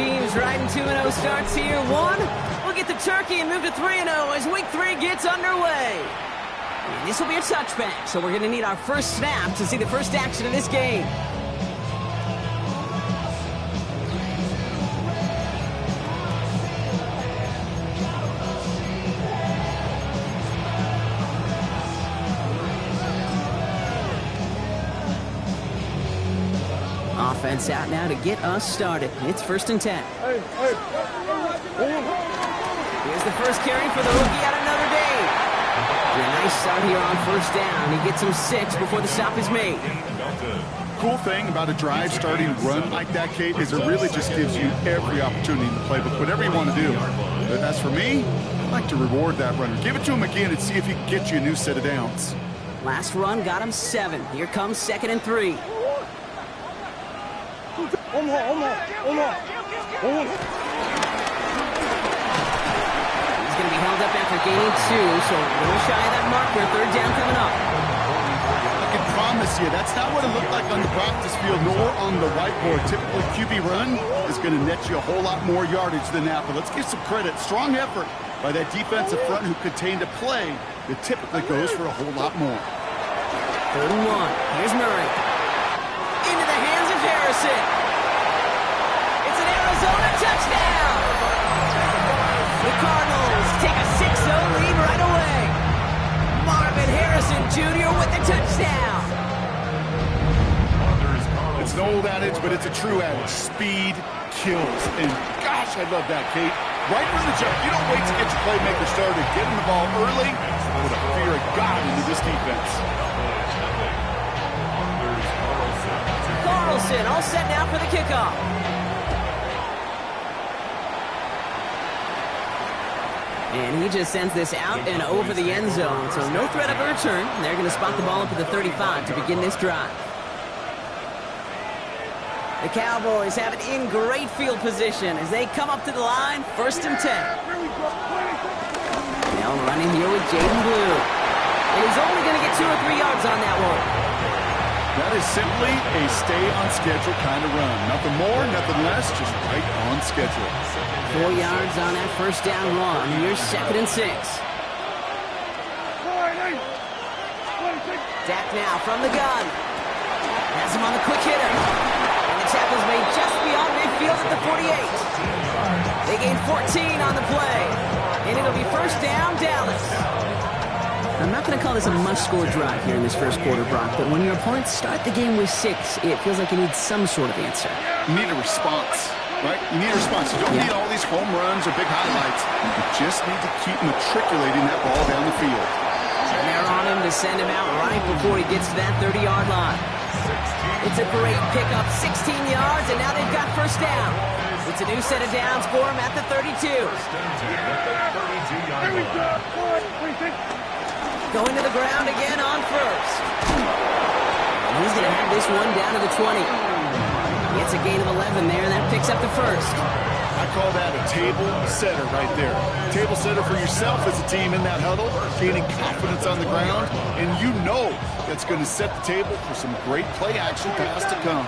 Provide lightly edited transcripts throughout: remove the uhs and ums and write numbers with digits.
teams riding 2-0 starts here. One, we'll get the turkey and move to 3-0 as week 3 gets underway. And this will be a touchback, so we're going to need our first snap to see the first action of this game. Offense out now to get us started. It's 1st and 10. Here's the first carry for the rookie out of Notre Dame. And a nice start here on 1st down. He gets him 6 before the stop is made. Cool thing about a drive starting run like that, Kate, is it really just gives you every opportunity in the playbook, whatever you want to do. But as for me, I like to reward that runner. Give it to him again and see if he can get you a new set of downs. Last run got him 7. Here comes 2nd and 3. He's going to be held up after gaining 2, so a little shy of that marker. 3rd down coming up. I can promise you, that's not what it looked like on the practice field nor on the whiteboard. Typically, QB run is going to net you a whole lot more yardage than that, but let's give some credit. Strong effort by that defensive front who contained a play that typically goes for a whole lot more. 3rd and 1. Here's Murray. Into the hands of Harrison. It's an Arizona touchdown. The Cardinals take a 6-0 lead right away. Marvin Harrison Jr. with the touchdown. It's an old adage, but it's a true adage. Speed kills. And gosh, I love that, Kate. Right from the jump, you don't wait to get your playmaker started. Get him the ball early. Put a fear of God into this defense. Carlson all set now for the kickoff. And he just sends this out and over the end zone, so no threat of a return. They're going to spot the ball up at the 35 to begin this drive. The Cowboys have it in great field position as they come up to the line, 1st and 10. Now running here with Jaden Blue. And he's only going to get 2 or 3 yards on that one. That is simply a stay-on-schedule kind of run. Nothing more, nothing less, just right on schedule. 4 yards on that 1st down run. Here's 2nd and 6. Dak now from the gun. Has him on the quick hitter. And the tackle's made just beyond midfield at the 48. They gain 14 on the play. And it'll be 1st down, Dallas. I'm not going to call this a must-score drive here in this 1st quarter, Brock, but when your opponents start the game with 6, it feels like you need some sort of answer. You need a response, right? You need a response. You don't need all these home runs or big highlights. You just need to keep matriculating that ball down the field. And they're on him to send him out right before he gets to that 30-yard line. It's a great pickup, 16 yards, and now they've got 1st down. It's a new set of downs for him at the 32. Going to the ground again on 1st. And he's going to have this one down to the 20. Gets a gain of 11 there, and that picks up the 1st. I call that a table setter right there. Table setter for yourself as a team in that huddle, gaining confidence on the ground, and you know that's going to set the table for some great play action pass to come.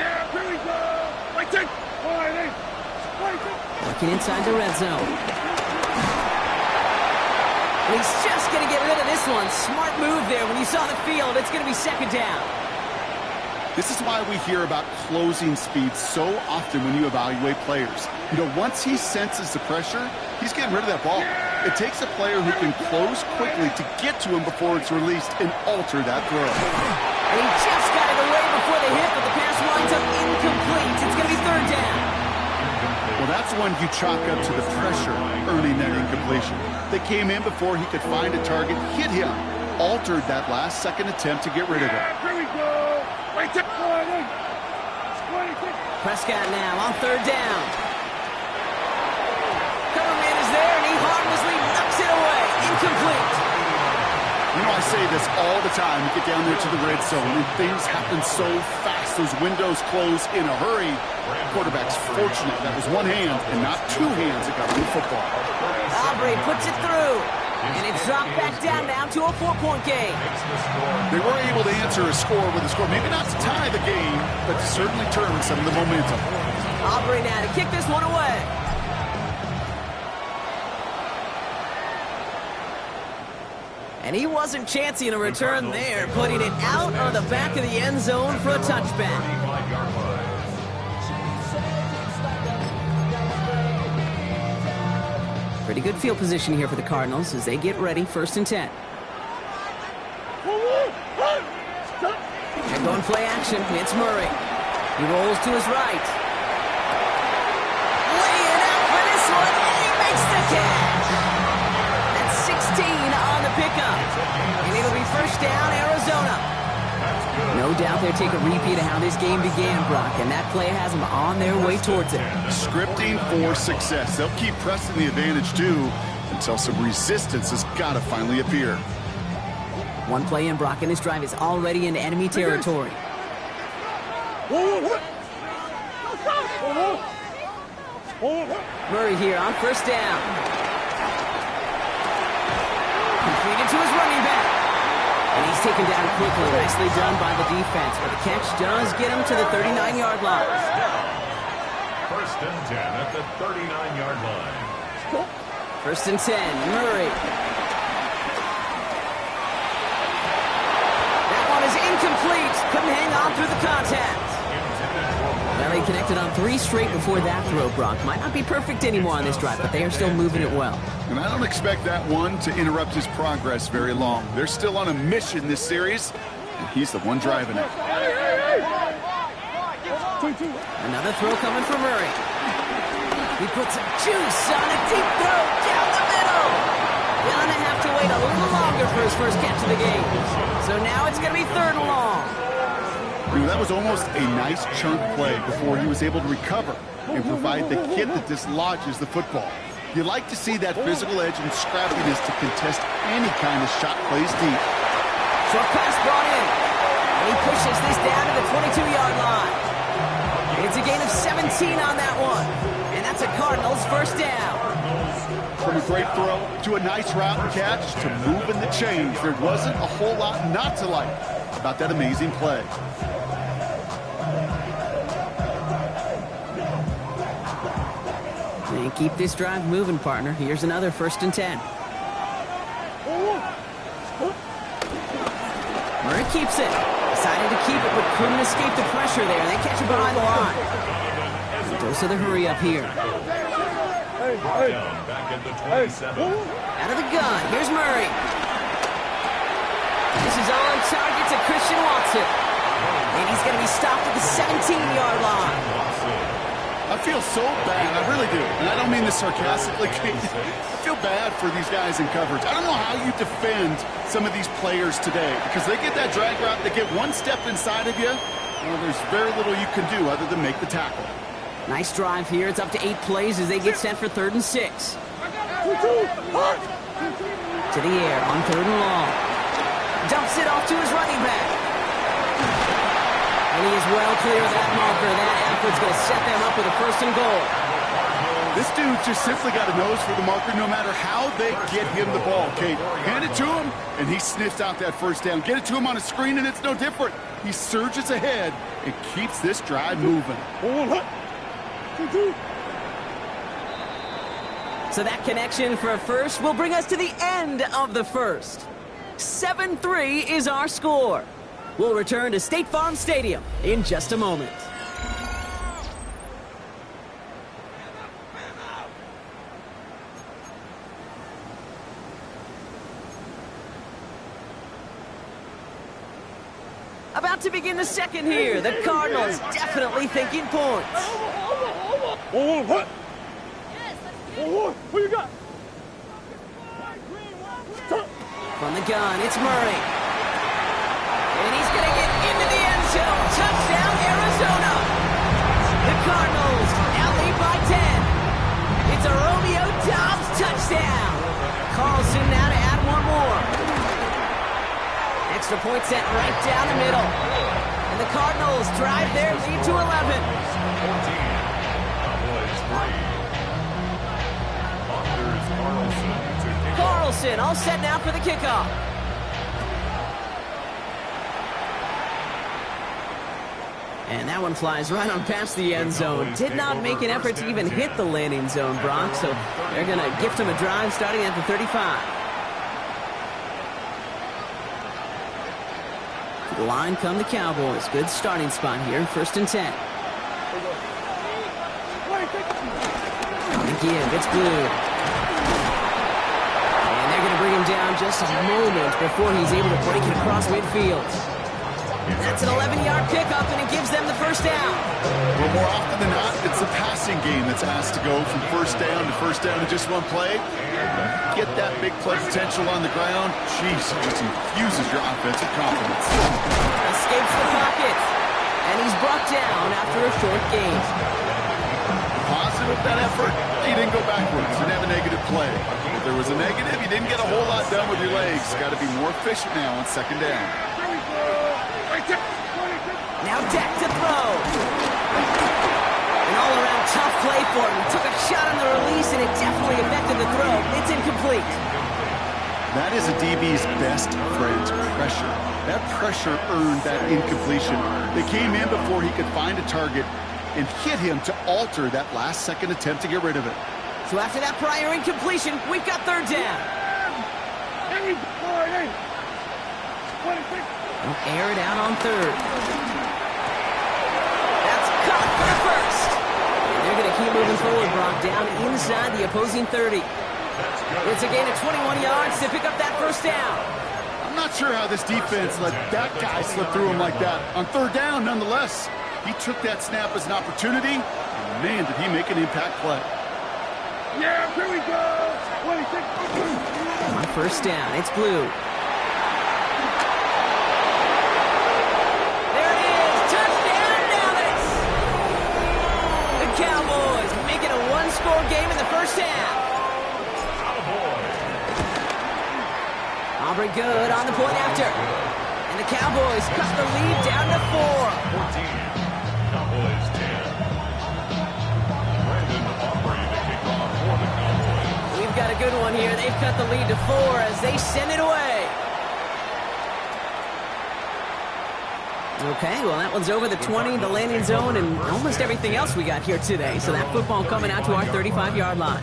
Yeah, here we go. Looking inside the red zone. And he's just going to get rid of this one. Smart move there. When you saw the field, it's going to be 2nd down. This is why we hear about closing speed so often when you evaluate players. You know, once he senses the pressure, he's getting rid of that ball. It takes a player who can close quickly to get to him before it's released and alter that throw. And he just got it away before the hit, but the pass winds up incomplete. It's going to be 3rd down. Well, that's when you chalk up to the pressure earning that incompletion. They came in before he could find a target, hit him, altered that last-second attempt to get rid of it. Here we go. Prescott now on 3rd down. Coverman is there, and he harmlessly knocks it away. Incomplete. You know, I say this all the time. You get down there to the red zone, and things happen so fast. Those windows close in a hurry. Quarterback's fortunate. That was one hand and not 2 hands that got him the football. Aubrey puts it through. And it's dropped back down to a 4-point game. They were able to answer a score with a score. Maybe not to tie the game, but to certainly turn some of the momentum. Aubrey now to kick this one away. And he wasn't chancing a return there, putting it out of the back of the end zone for a touchback. Pretty good field position here for the Cardinals as they get ready, 1st and 10. They're going play action. It's Murray. He rolls to his right. Laying out for this one, and he makes the catch. That's 16 on the pickup. And it'll be 1st down, Arizona. No doubt they'll take a repeat of how this game began, Brock, and that play has them on their way towards it. Scripting for success. They'll keep pressing the advantage, too, until some resistance has got to finally appear. One play in, Brock, and his drive is already into enemy territory. Murray here on 1st down. Completed to his running back. And he's taken down quickly. Nicely done by the defense, but the catch does get him to the 39-yard line. 1st and 10 at the 39-yard line. 1st and 10, Murray. That one is incomplete. Couldn't hang on through the contact. Well, he connected on 3 straight before that throw, Brock. Might not be perfect anymore on this drive, but they are still moving it well. And I don't expect that one to interrupt his progress very long. They're still on a mission this series, and he's the one driving it. Another throw coming from Murray. He puts some juice on a deep throw down the middle. Gonna have to wait a little longer for his first catch of the game. So now it's going to be 3rd and long. You know, that was almost a nice chunk play before he was able to recover and provide the hit that dislodges the football. You like to see that physical edge and scrappiness to contest any kind of shot plays deep. Short pass brought in. And he pushes this down to the 22-yard line. It's a gain of 17 on that one. And that's a Cardinals 1st down. From a great throw to a nice route and catch to moving the chains, there wasn't a whole lot not to like about that amazing play. And keep this drive moving, partner. Here's another 1st and 10. Murray keeps it. Decided to keep it, but couldn't escape the pressure there. They catch it behind the line. Dose of the hurry up here. Back at the 27. Out of the gun. Here's Murray. This is on target to Christian Watson. And he's going to be stopped at the 17-yard line. I feel so bad, I really do, and I don't mean this sarcastically. I feel bad for these guys in coverage. I don't know how you defend some of these players today, because they get that drag route, they get one step inside of you, well, there's very little you can do other than make the tackle. Nice drive here. It's up to 8 plays as they get set for 3rd and 6. To the air on 3rd and long. Dumps it off to his running back. And he is well clear of that marker. That effort's going to set them up with a 1st and goal. This dude just simply got a nose for the marker no matter how they get him the ball, Kate. Hand it to him, and he sniffs out that 1st down. Get it to him on a screen, and it's no different. He surges ahead and keeps this drive moving. So that connection for a 1st will bring us to the end of the 1st. 7-3 is our score. We'll return to State Farm Stadium in just a moment. About to begin the 2nd here. The Cardinals definitely thinking points. Who you got? From the gun, it's Murray. And he's going to get into the end zone. Touchdown, Arizona. The Cardinals now lead by 10. It's a Romeo Doubs touchdown. Carlson now to add one more. Extra point set right down the middle. And the Cardinals drive their lead to 11. 14. Cowboys 3. Carlson all set now for the kickoff. And that one flies right on past the end zone. Did not make an effort to even hit the landing zone, Brock. So they're going to gift him a drive starting at the 35. To the line come the Cowboys. Good starting spot here. 1st and 10. Give. It's Blue. And they're going to bring him down just a moment before he's able to break it across midfield. That's an 11-yard pickup, and it gives them the 1st down. Well, more often than not, it's the passing game that's asked to go from 1st down to 1st down in just one play. Get that big play potential on the ground. Jeez, it just infuses your offensive confidence. Escapes the pocket, and he's brought down after a short gain. Positive that effort, he didn't go backwards. Didn't have a negative play. If there was a negative, you didn't get a whole lot done with your legs. Got to be more efficient now on 2nd down. Now Dak to throw. An all-around tough play for him. He took a shot on the release, and it definitely affected the throw. It's incomplete. That is a DB's best friend, pressure. That pressure earned that incompletion. They came in before he could find a target and hit him to alter that last-second attempt to get rid of it. So after that prior incompletion, we've got 3rd down. They'll air it out on 3rd. That's caught for the 1st. And they're going to keep moving forward, Brock, down inside the opposing 30. It's a gain of 21 yards to pick up that 1st down. I'm not sure how this defense let that guy slip through him like that. On 3rd down, nonetheless. He took that snap as an opportunity, and man, did he make an impact play. Yeah, here we go! On 1st down, it's Blue. There it is! Touchdown, Dallas! The Cowboys make it a 1-score game in the 1st half. Aubrey good on the point after. And the Cowboys cut the lead down to 4. 14. Cowboys 10. Brandon Aubrey to kick off for the Cowboys. We've got a good one here. They've cut the lead to 4 as they send it away. Okay, well, that one's over the 20, the landing zone, and almost everything else we got here today. So that football coming out to our 35-yard line.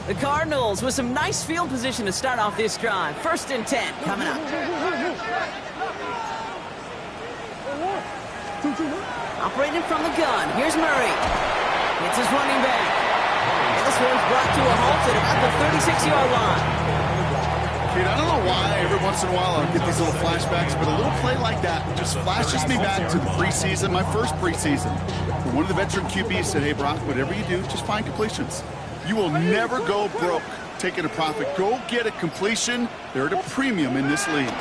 The Cardinals with some nice field position to start off this drive. 1st and 10 coming up. Operating from the gun. Here's Murray. It's his running back. And this one's brought to a halt at about the 36-yard line. Dude, I don't know why every once in a while I'll get these little flashbacks, but a little play like that just flashes me back to the preseason, my first preseason. One of the veteran QBs said, hey, Brock, whatever you do, just find completions. You will never go broke taking a profit. Go get a completion. They're at a premium in this league.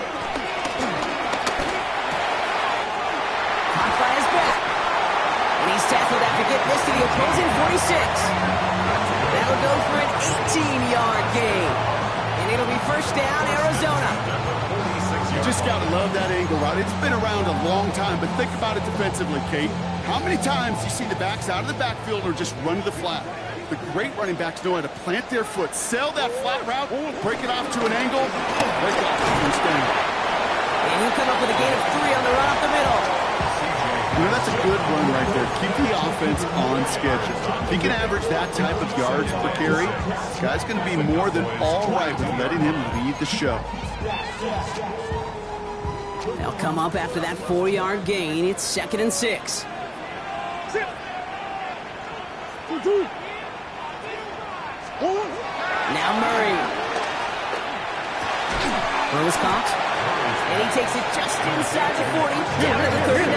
Caught by his back. And he's tackled after getting this to the opposing 46. That'll go for an 18-yard gain. And it'll be 1st down, Arizona. You just got to love that angle, right? It's been around a long time, but think about it defensively, Kate. How many times you see the backs out of the backfield or just run to the flat? The great running backs know how to plant their foot, sell that flat route, break it off to an angle, break it off to 1st down. And he'll come up with a gain of 3 on the run up the middle. You know, that's a good run right there. Keep the offense on schedule. If he can average that type of yards per carry, this guy's going to be more than all right with letting him lead the show. They'll come up after that 4-yard gain. It's 2nd and 6. Now Murray. Throws caught. And he takes it just inside the 40, down to the 39.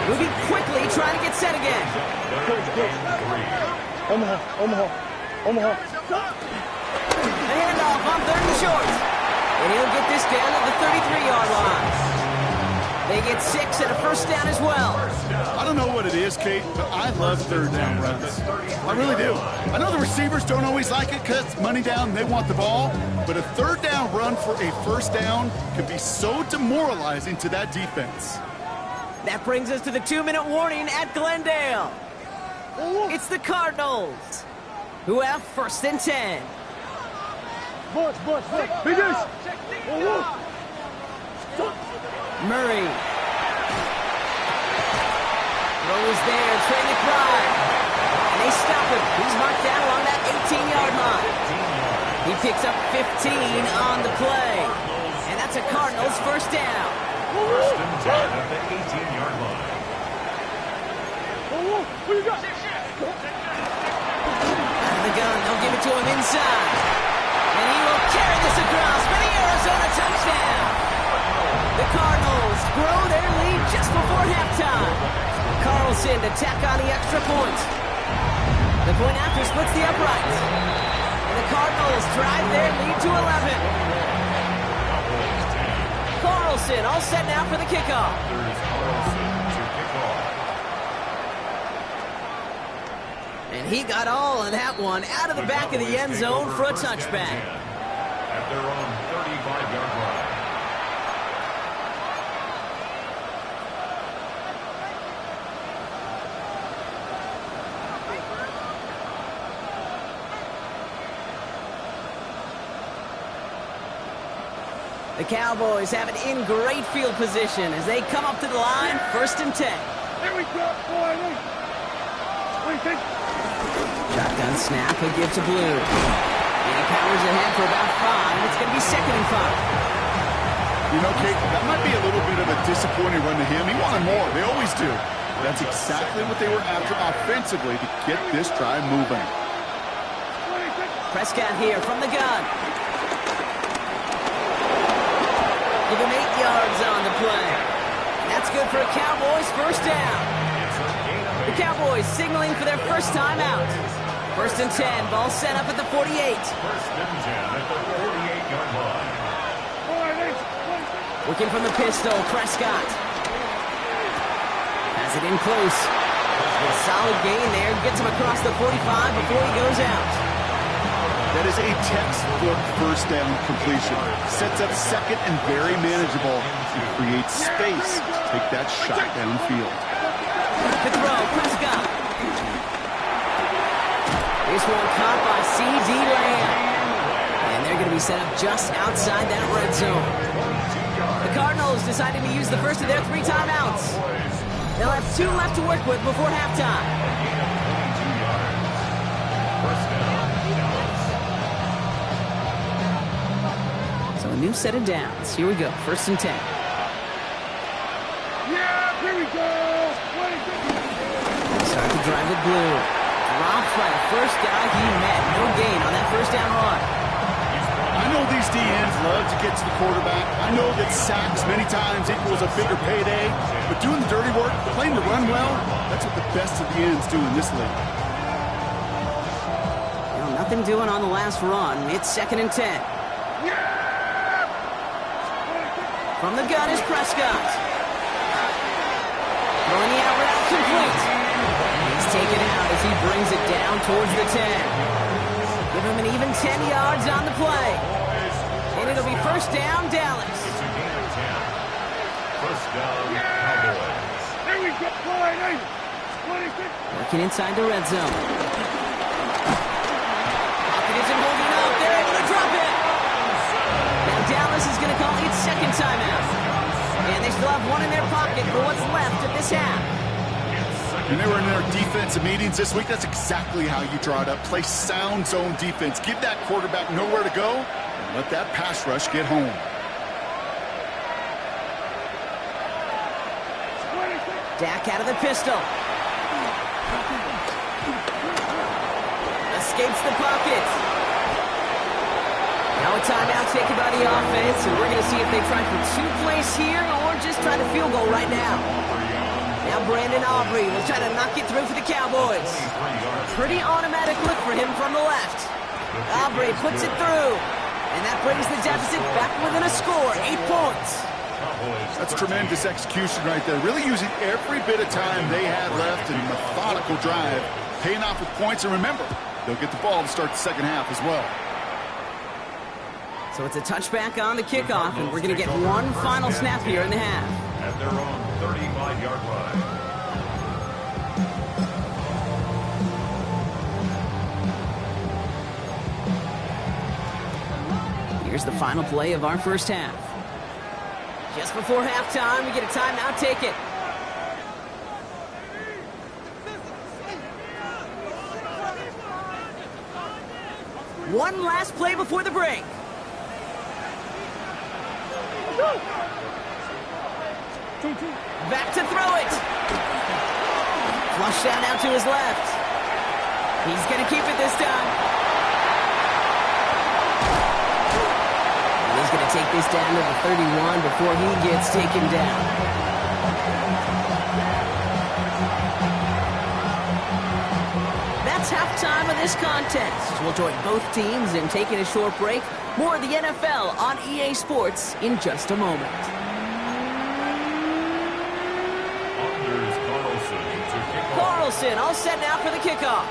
Moving quickly, trying to get set again. Omaha. The handoff on 3rd and short. And he'll get this down at the 33-yard line. They get 6 and a 1st down as well. I don't know what it is, Kate, but I love 3rd down runs. I really do. I know the receivers don't always like it because it's money down and they want the ball, but a 3rd down run for a 1st down can be so demoralizing to that defense. That brings us to the 2-minute warning at Glendale. It's the Cardinals who have first and 10. Bunch. Finish. Murray. Throw is there, Trey McBride. And they stop him. He's marked down along that 18-yard line. He picks up 15 on the play. And that's a Cardinals first down. First and 10 at the 18-yard line. What you got? Out of the gun, they'll give it to him inside. And he will carry this across for the Arizona touchdown. The Cardinals grow their lead just before halftime. Carlson to tack on the extra point. The point after splits the uprights. And the Cardinals drive their lead to 11. Carlson all set now for the kickoff. There's Carlson to kick off. And he got all of that one out of the back of the end zone for a touchback. At their own 35-yard line. The Cowboys have it in great field position as they come up to the line, first and 10. Here we go, boy. What do you think? Shotgun snap, he'll give to Blue. And he powers ahead for about 5. It's going to be second and 5. You know, Kate, that might be a little bit of a disappointing run to him. He wanted more. They always do. That's exactly what they were after offensively to get this drive moving. Prescott here from the gun. Give him 8 yards on the play. That's good for a Cowboys first down. The Cowboys signaling for their first time out. First and 10, ball set up at the 48. First and 10 at the 48-yard line. Working from the pistol, Prescott. Has it in close. A solid gain there. Gets him across the 45 before he goes out. That is a textbook first down completion. Sets up second and very manageable to create space to take that shot downfield. The throw, Prescott. This one caught by C.D. Lamb. And they're going to be set up just outside that red zone. The Cardinals deciding to use the first of their 3 timeouts. They'll have 2 left to work with before halftime. So a new set of downs. Here we go, first and 10. Yeah, here we go. Start to drive it Blue. Dropped by the first guy he met. No gain on that first down run. I know these DNs love to get to the quarterback. I know that sacks many times equals a bigger payday. But doing the dirty work, playing to run well, that's what the best of the ends do in this league. Well, nothing doing on the last run. It's second and 10. From the gun is Prescott. Throwing the out route complete. He's taken out as he brings it down towards the 10. Give him an even 10 yards on the play. And it'll be first down, Dallas. It's a gain of 10. First down, Cowboys. Here we go, boy. Working inside the red zone. Pocket isn't holding up. They're able to drop it. Now Dallas is going to call its second timeout. And they still have one in their pocket for what's left of this half. When they were in their defensive meetings this week, that's exactly how you draw it up. Play sound zone defense. Give that quarterback nowhere to go, and let that pass rush get home. Dak out of the pistol. Escapes the pocket. Now a timeout taken by the offense, and we're going to see if they try for 2 plays here or just try to field goal right now. Now Brandon Aubrey will try to knock it through for the Cowboys. Pretty automatic look for him from the left. Aubrey puts it through. And that brings the deficit back within a score, 8 points. That's tremendous execution right there. Really using every bit of time they had left in a methodical drive. Paying off with points. And remember, they'll get the ball to start the second half as well. So it's a touchback on the kickoff, and we're going to get one final snap here in the half. At their own 35-yard line. Here's the final play of our first half. Just before halftime, we get a timeout taken. One last play before the break. Back to throw it. Flush down out to his left. He's going to keep it this time. He's going to take this down to the 31 before he gets taken down. That's halftime of this contest. We'll join both teams in taking a short break. More of the NFL on EA Sports in just a moment. Carlson all set now for the kickoff.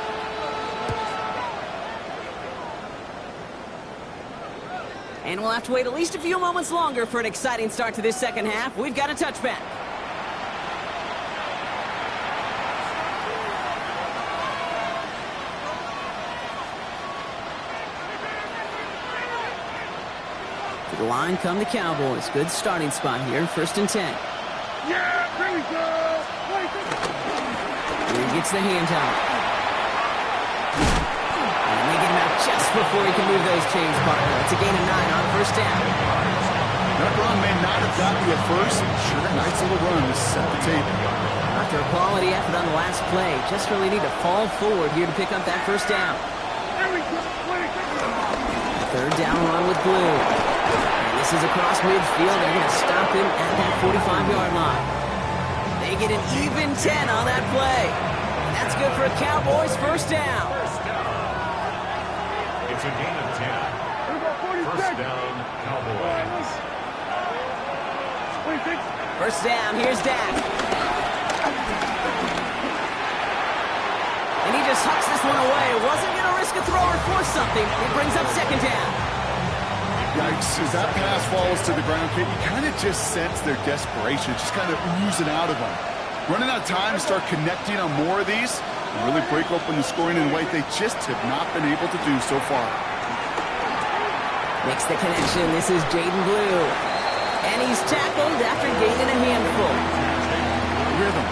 And we'll have to wait at least a few moments longer for an exciting start to this second half. We've got a touchback. To the line come the Cowboys. Good starting spot here. 1st and 10. Yeah, there we go. Here he gets the handoff. And they get him out just before he can move those chains, partner. It's a gain of 9 on 1st down. That run may not have gotten you at first. Sure, a nice little run to set the table. After a quality effort on the last play, just really need to fall forward here to pick up that 1st down. There we go. 3rd down run with Blue. And this is across midfield. They're going to stop him at that 45-yard line. They get an even 10 on that play. And that's good for a Cowboys 1st down. It's a gain of 10. 1st down, Cowboys. 1st down, here's Dak. And he just hucks this one away. Wasn't going to risk a throw or force something. It brings up 2nd down. Yikes, as that pass falls to the ground, Kate, you kind of just sense their desperation, just kind of oozing out of them. Running out of time to start connecting on more of these and really break open the scoring in a way they just have not been able to do so far. Makes the connection. This is Jaden Blue. And he's tackled after gaining a handful. Rhythm.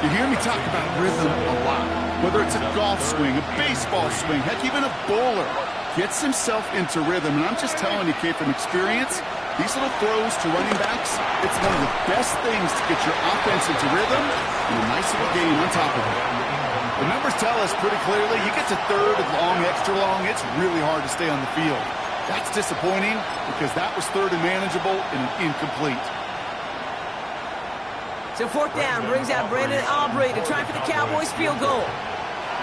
You hear me talk about rhythm a lot. Whether it's a golf swing, a baseball swing, heck, even a bowler gets himself into rhythm. And I'm just telling you, Kate, from experience, these little throws to running backs, it's one of the best things to get your offense into rhythm and a nice little game on top of it. The numbers tell us pretty clearly, you get to 3rd and long, extra long, it's really hard to stay on the field. That's disappointing because that was 3rd and manageable and an incomplete. So 4th down brings out Brandon Aubrey to try for the Cowboys field goal.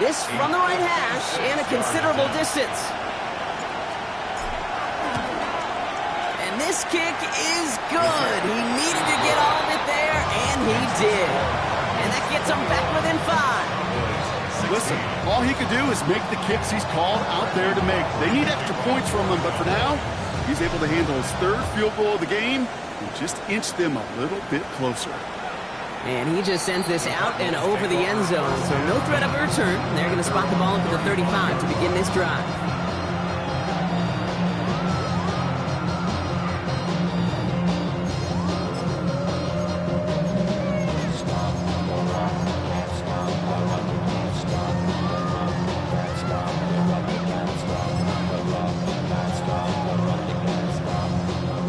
This from the right hash and a considerable distance. And this kick is good. He needed to get all of it there, and he did. And that gets him back within 5. Listen, all he could do is make the kicks he's called out there to make. They need extra points from him, but for now, he's able to handle his 3rd field goal of the game and just inch them a little bit closer. And he just sends this out and over the end zone. So no threat of a return. They're going to spot the ball up at the 35 to begin this drive.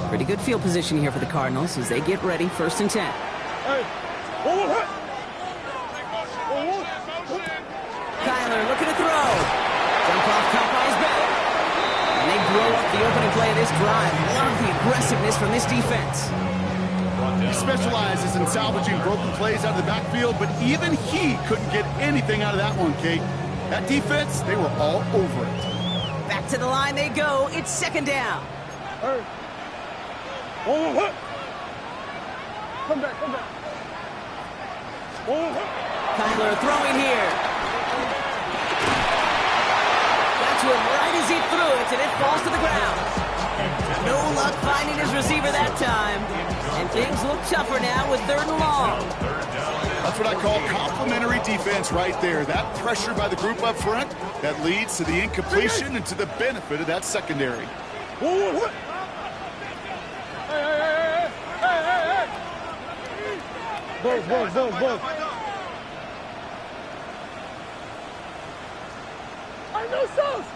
Pretty good field position here for the Cardinals as they get ready. 1st and 10. Kyler looking to throw. Jump off, caught by his back. And they blow up the opening play of this drive. Love the aggressiveness from this defense. He specializes in salvaging broken plays out of the backfield, but even he couldn't get anything out of that one, Kate. That defense, they were all over it. Back to the line they go. It's 2nd down. Come back. Kyler throwing here. Got to him right as he threw it, and it falls to the ground. No luck finding his receiver that time. And things look tougher now with 3rd and long. That's what I call complimentary defense right there. That pressure by the group up front, that leads to the incompletion and to the benefit of that secondary. Buzz. I know sauce.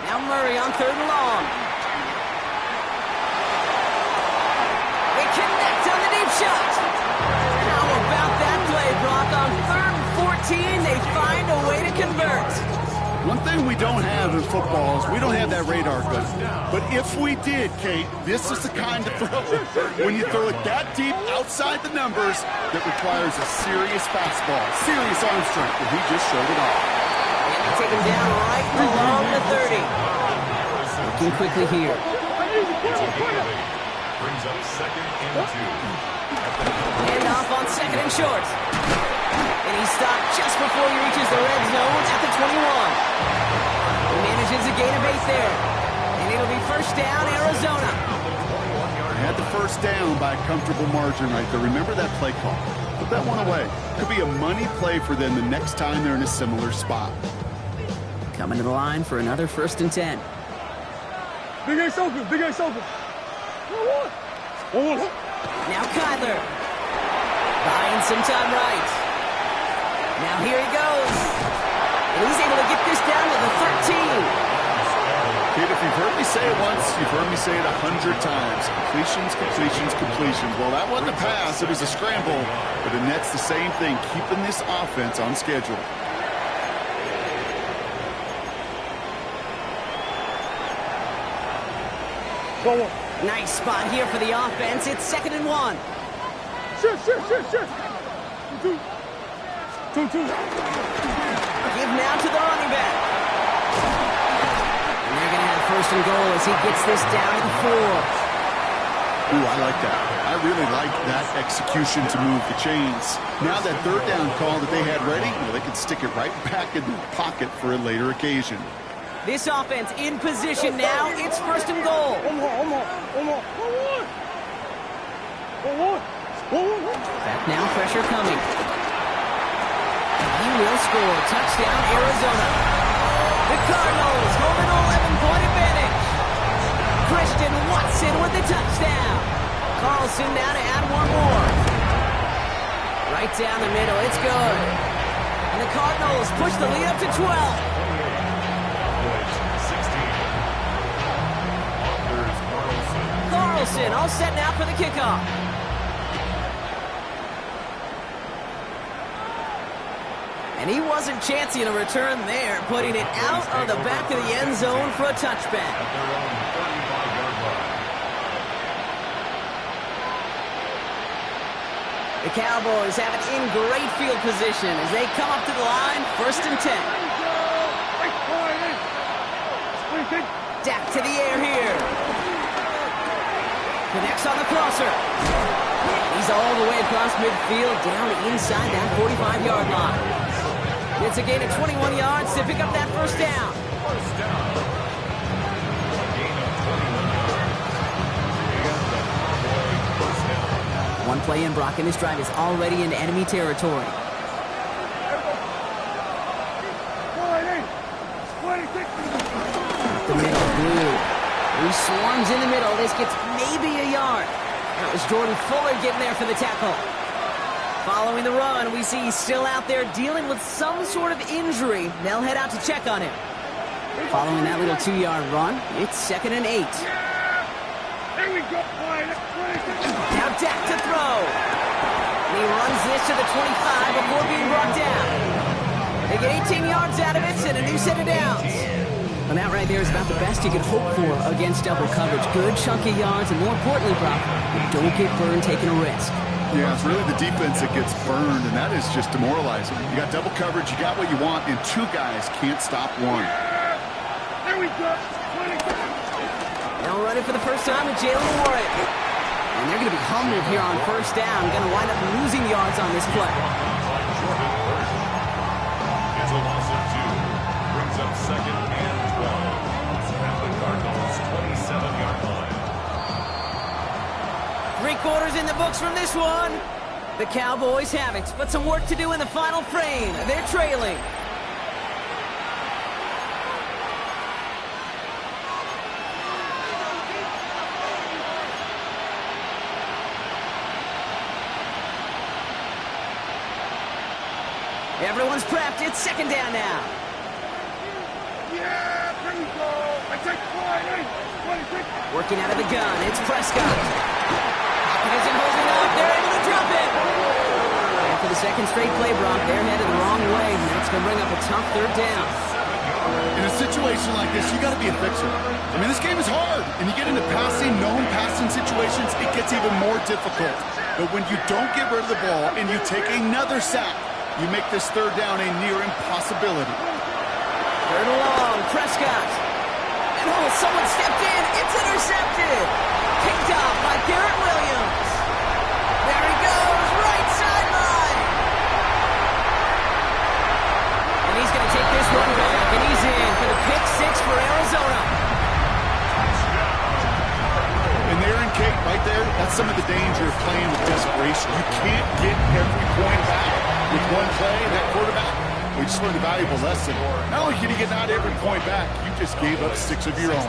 Now Murray on 3rd and long. They connect on the deep shot. How about that play, Brock? On 3rd and 14, they find a way to convert. One thing we don't have in football is we don't have that radar gun. But if we did, Kate, this is the kind of throw when you throw it that deep outside the numbers that requires a serious fastball, serious arm strength, and he just showed it off. Take him down right along the 30. Looking quickly here. Brings up 2nd and 2. Hand off on 2nd and short. And he stopped just before he reaches the red zone at the 21. He manages a gain of 8 there. And it'll be 1st down, Arizona. They had the 1st down by a comfortable margin right there. Remember that play call. Put that one away. Could be a money play for them the next time they're in a similar spot. Coming to the line for another 1st and 10. Big Ace open. Now Kyler. Buying some time right. Now here he goes. And he's able to get this down to the 13. Kate, if you've heard me say it once, you've heard me say it 100 times. Completions. Well, that wasn't a pass. It was a scramble. But the Nets, the same thing, keeping this offense on schedule. Nice spot here for the offense. It's 2nd and 1. Shit. 2-2. Give now to the running back. And they're going to have 1st and goal as he gets this down to the 4. Ooh, I like that. I really like that execution to move the chains. Now that 3rd down call that they had ready, well, they can stick it right back in the pocket for a later occasion. This offense in position now. It's 1st and goal. Back now, pressure coming. He will score. Touchdown, Arizona. The Cardinals hold an 11-point advantage. Christian Watson with the touchdown. Carlson now to add one more. Right down the middle. It's good. And the Cardinals push the lead up to 12. Carlson all set now for the kickoff. And he wasn't chancing a return there, putting it out of the back of the end zone for a touchback. The Cowboys have it in great field position as they come up to the line, 1st and 10. Dak to the air here. Connects on the crosser. He's all the way across midfield, down inside that 45-yard line. It's a gain of 21 yards to pick up that 1st down. One play in, Brock, and this drive is already into enemy territory. The middle, blue. He swarms in the middle. This gets maybe a yard. That was Jordan Fuller getting there for the tackle. Following the run, we see he's still out there dealing with some sort of injury. They'll head out to check on him. Following that little 2-yard run, it's 2nd and 8. Here we go. Now Dak to throw. And he runs this to the 25 before being brought down. They get 18 yards out of it and a new set of downs. And that right there is about the best you could hope for against double coverage. Good chunky yards, and more importantly, Brock, don't get burned taking a risk. Yeah, it's really the defense that gets burned, and that is just demoralizing. You got double coverage, you got what you want, and 2 guys can't stop one. There we go. Now running for the first time with Jalen Warren. And they're going to be humbled here on 1st down. Going to wind up losing yards on this play. It's a loss of 2. Brings up 2nd and 12. At the Cardinals' 27-yard line. 3 quarters in the books from this one. The Cowboys have it, but some work to do in the final frame. They're trailing. Everyone's prepped. It's second down now. Yeah, there we go. I take 20. Working out of the gun. It's Prescott. Pocket isn't holding up. They're able to drop it. And for the second straight play, Brock, they're headed the wrong way. And that's going to bring up a tough third down. In a situation like this, you got to be a fixer. I mean, this game is hard, and you get into known passing situations, it gets even more difficult. But when you don't get rid of the ball and you take another sack, you make this third down a near impossibility. Third and long, Prescott. And someone stepped in. It's intercepted. Picked off by Garrett Williams. There he goes, right sideline. And he's going to take this one back, and he's in for the pick six for Arizona. And there in Kate, right there, that's some of the danger of playing with desperation. You can't get every point back with one play. That quarterback, we just learned a valuable lesson. Not only can you get not every point back, you just gave up 6 of your own.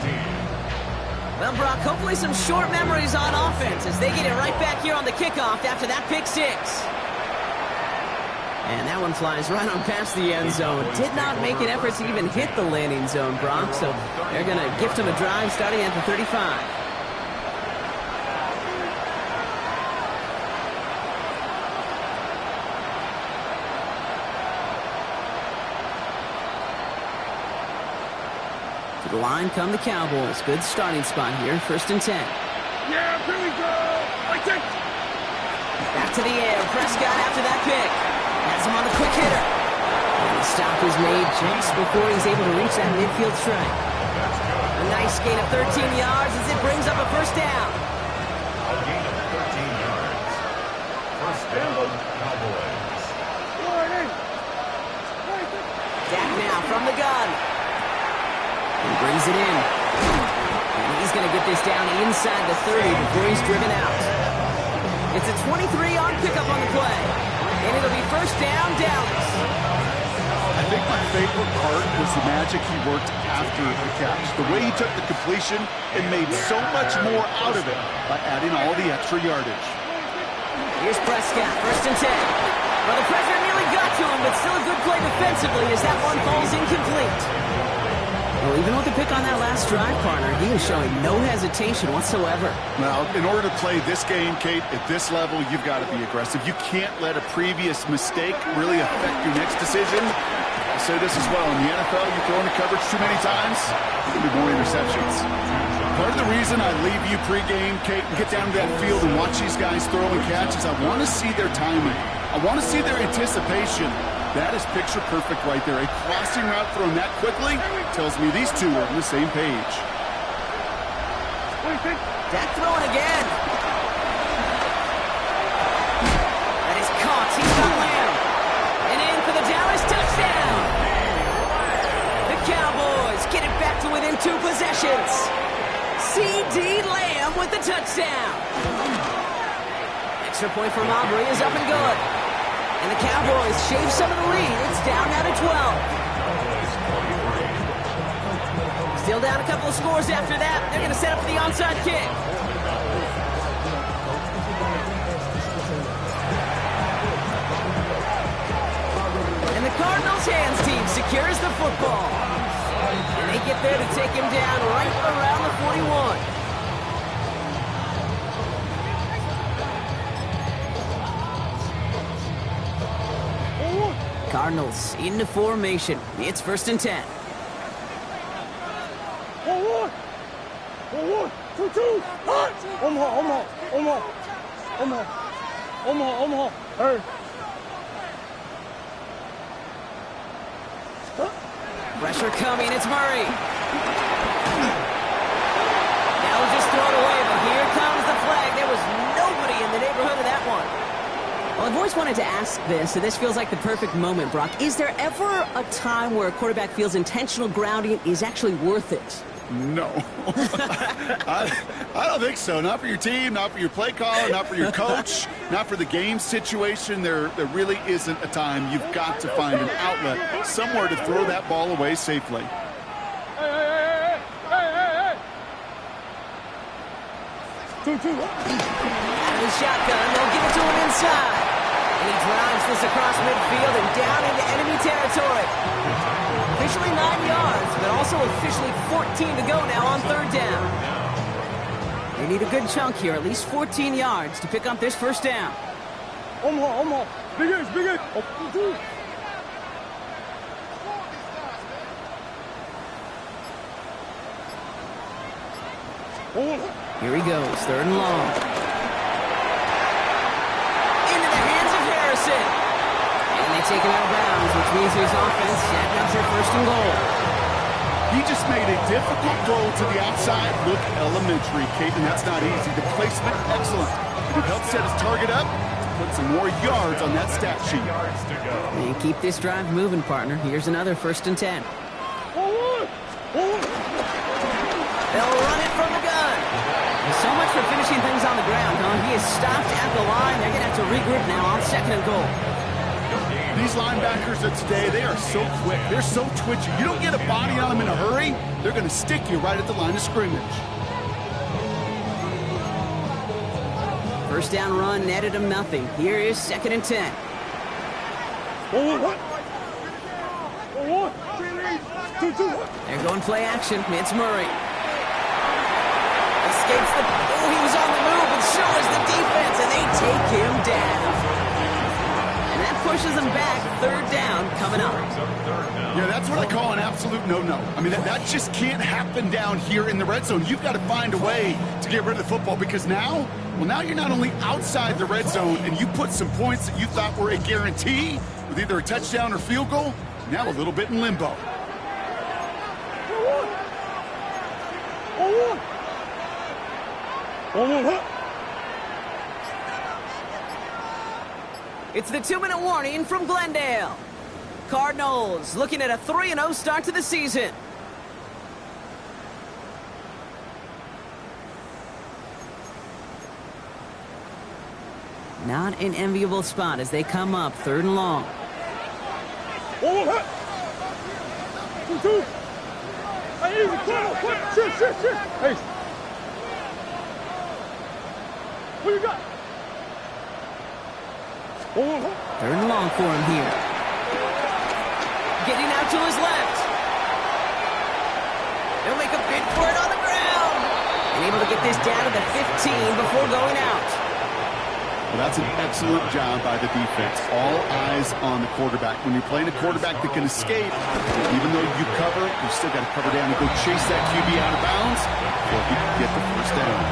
Well, Brock, hopefully some short memories on offense as they get it right back here on the kickoff after that pick six. And that one flies right on past the end zone. Did not make an effort to even hit the landing zone, Brock, so they're going to gift him a drive starting at the 35. To the line come the Cowboys. Good starting spot here, 1st and 10. Yeah, here we go. I take. Back to the air. Prescott after that pick. Has him on the quick hitter. And the stop is made just before he's able to reach that midfield strike. A nice gain of 13 yards as it brings up a first down. A gain of 13 yards. First down, Cowboys. Dak now from the gun. And brings it in. And he's going to get this down inside the 30 before he's driven out. It's a 23-yard pickup on the play. And it'll be first down, Dallas. I think my favorite part was the magic he worked after the catch. The way he took the completion and made so much more out of it by adding all the extra yardage. Here's Prescott, 1st and 10. Well, the pressure nearly got to him, but still a good play defensively as that one falls incomplete. Well, even with the pick on that last drive, partner, he is showing no hesitation whatsoever. Now, in order to play this game, Kate, at this level, you've got to be aggressive. You can't let a previous mistake really affect your next decision. I say this as well. In the NFL, you throw into coverage too many times, there'll be more interceptions. Part of the reason I leave you pregame, Kate, and get down to that field and watch these guys throw and catch is I want to see their timing. I want to see their anticipation. That is picture perfect right there. A crossing route thrown that quickly tells me these two are on the same page. Dak throwing again. That is caught. He's got Lamb. And in for the Dallas touchdown. The Cowboys get it back to within 2 possessions. C.D. Lamb with the touchdown. Extra point from Aubrey is up and good. And the Cowboys shave some of the lead. It's down now to 12. Still down a couple of scores after that. They're going to set up for the onside kick. And the Cardinals' hands team secures the football. And they get there to take him down right around the 41. Cardinals into formation. It's 1st and 10. 1, 2, 2. Omaha. Hey. Pressure coming. It's Murray. Now just throw it away, but here comes the flag. There was nobody in the neighborhood of that one. Well, I've always wanted to ask this, and this feels like the perfect moment, Brock. Is there ever a time where a quarterback feels intentional grounding is actually worth it? No. I don't think so. Not for your team, not for your play caller, not for your coach, not for the game situation. There really isn't a time. You've got to find an outlet, somewhere to throw that ball away safely. Hey! 2-2. Out of the shotgun, they'll give it to him inside. And he drives this across midfield and down into enemy territory. Officially 9 yards, but also officially 14 to go now on third down. They need a good chunk here, at least 14 yards to pick up this first down. Omar. Big H. Here he goes, third and long. Into the hands of Harrison. And they take him out of bounds, which means his offense setting up their first and goal. He just made a difficult throw to the outside. Look elementary, Caden. That's not easy. The placement, excellent. It helped set his target up to put some more yards on that stat sheet. And keep this drive moving, partner. Here's another 1st and 10. They'll run it from the gun. So much for finishing things on the ground, huh? He is stopped at the line. They're going to have to regroup now on 2nd and goal. These linebackers of today, they are so quick. They're so twitchy. You don't get a body on them in a hurry, they're going to stick you right at the line of scrimmage. First down run netted him nothing. Here is 2nd and 10. They're going play action. It's Murray. Escapes the... Oh, he was on the move, and so is the defense, and they take him down. And that pushes them back. 3rd down coming up. Yeah, that's what I call an absolute no-no. I mean, that just can't happen down here in the red zone. You've got to find a way to get rid of the football because now you're not only outside the red zone and you put some points that you thought were a guarantee with either a touchdown or field goal, now a little bit in limbo. It's the 2-minute warning from Glendale. Cardinals looking at a 3-0 start to the season. Not an enviable spot as they come up 3rd and long. Hey, what you got? 3rd and long for him here. Getting out to his left. They'll make a bid for it on the ground. And able to get this down to the 15 before going out. Well, that's an excellent job by the defense. All eyes on the quarterback. When you're playing a quarterback that can escape, even though you cover, you still got to cover down and go chase that QB out of bounds before he can get the first down.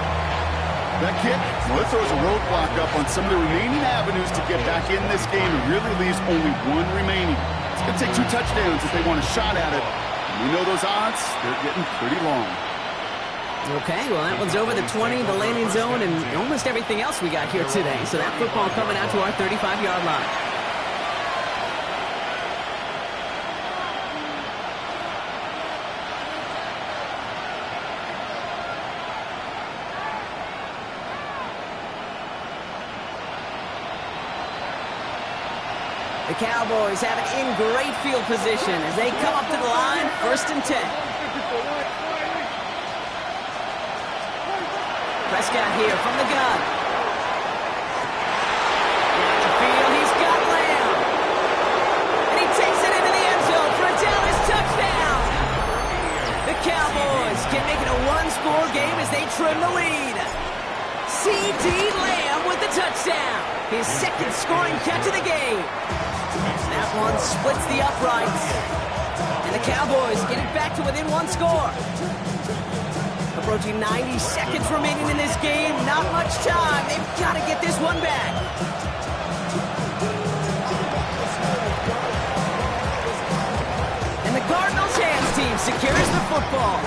That kick, well, it throws a roadblock up on some of the remaining avenues to get back in this game and really leaves only one remaining. It's going to take 2 touchdowns if they want a shot at it. And we know those odds, they're getting pretty long. Okay, well, that one's over the 20, the landing zone, and almost everything else we got here today. So that football coming out to our 35-yard line. The Cowboys have it in great field position as they come up to the line, 1st and 10. Prescott here from the gun. Down the field, he's got Lamb. And he takes it into the end zone for a Dallas touchdown. The Cowboys can make it a 1-score game as they trim the lead. C.D. Lamb with the touchdown. His 2nd scoring catch of the game. That one splits the uprights. And the Cowboys get it back to within 1 score. Approaching 90 seconds remaining in this game. Not much time. They've got to get this one back. And the Cardinals hands team secures the football.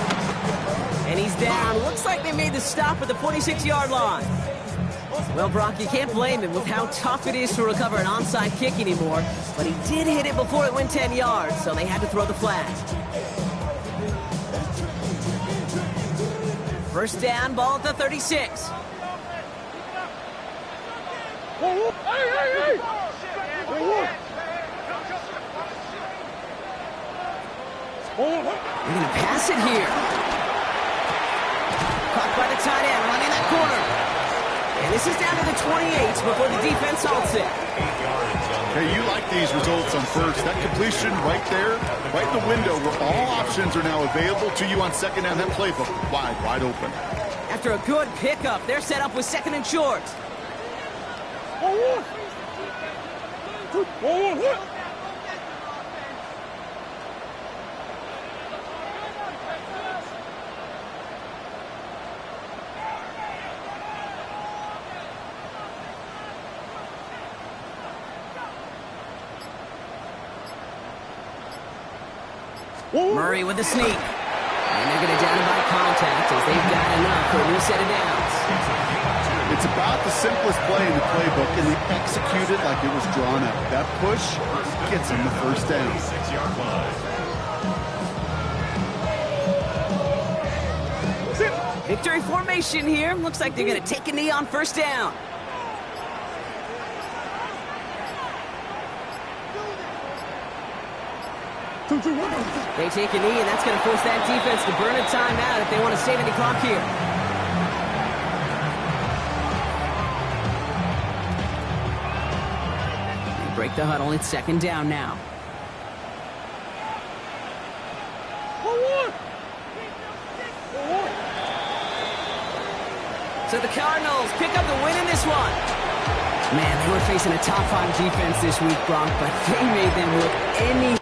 And he's down. Looks like they made the stop at the 46-yard line. Well, Brock, you can't blame him with how tough it is to recover an onside kick anymore. But he did hit it before it went 10 yards, so they had to throw the flag. First down, ball at the 36. They're going to pass it here. Caught by the tight end, running that corner. And this is down to the 28 before the defense halts it. Hey, you like these results on first. That completion right there, right in the window where all options are now available to you on second down. That playbook wide open. After a good pickup, they're set up with second and short. Murray with the sneak. And they're going to down him by contact as they've got enough for a new set of downs. It's about the simplest play in the playbook, and they execute it like it was drawn up. That push gets them the first down. 6-yard line. Victory formation here. Looks like they're going to take a knee on first down. They take a knee, and that's going to force that defense to burn a timeout if they want to save any clock here. They break the huddle. It's second down now. So the Cardinals pick up the win in this one. Man, they were facing a top 5 defense this week, Bronk, but they made them look any